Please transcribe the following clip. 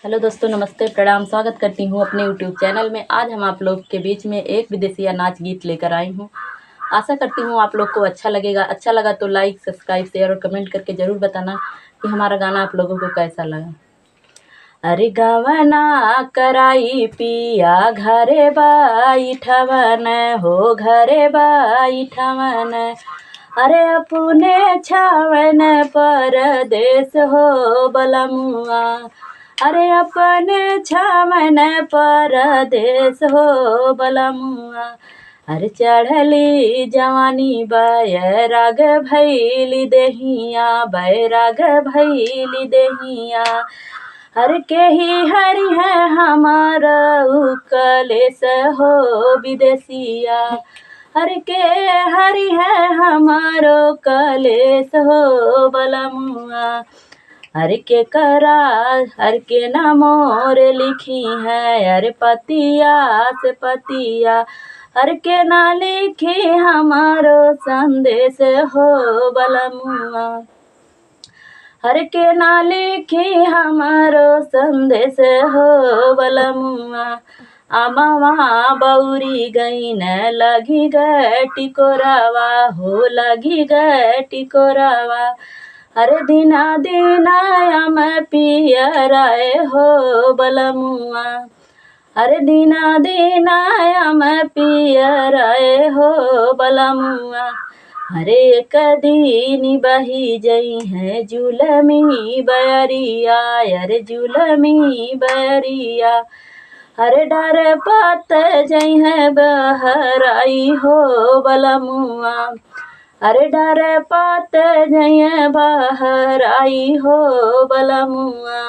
Hello दोस्तों, नमस्ते, प्रणाम। स्वागत करती हूँ अपने यूट्यूब चैनल में। आज हम आप लोग के बीच में एक विदेशिया नाच गीत लेकर आई हूँ। आशा करती हूँ आप लोग को अच्छा लगेगा। अच्छा लगा तो लाइक, सब्सक्राइब, शेयर और कमेंट करके ज़रूर बताना कि हमारा गाना आप लोगों को कैसा लगा। अरे गवना कराई पिया घरे बैठवन हो, घरे बैठवन। अरे अपने छावन परदेस हो बलमुआ। अरे अपने छावन परदेस हो बलमुआ। अरे चढ़ली जवानी बैराग भैली देहिया, बैराग भैली देहिया। हर के ही हरि है हमारा कलेस हो विदेशिया। हर के हरि है हमारो कलेस हो बलमुआ। हर के करा हर के ना मोर लिखी है, अरे पतिया से पतिया। हर के ना लिखी हमारो संदेश हो बलमुआ। हर के ना लिखी हमारो संदेश हो बलमुआ। अमवा बौरी गईन लगी ग टिकोरावा हो, लगी ग टिकोरावा। हर दिना दिना हम पियराए हो बलमुआ। हर दिना दिना हम पियराए हो बलमुआ। हरे एक दिन बही जई है जुलमी बैरिया, अरे जुलमी बैरिया। हरे डर पात जई है बहराई हो बलमुआ। अरे डर पात जई है बहराई हो बलमुआ।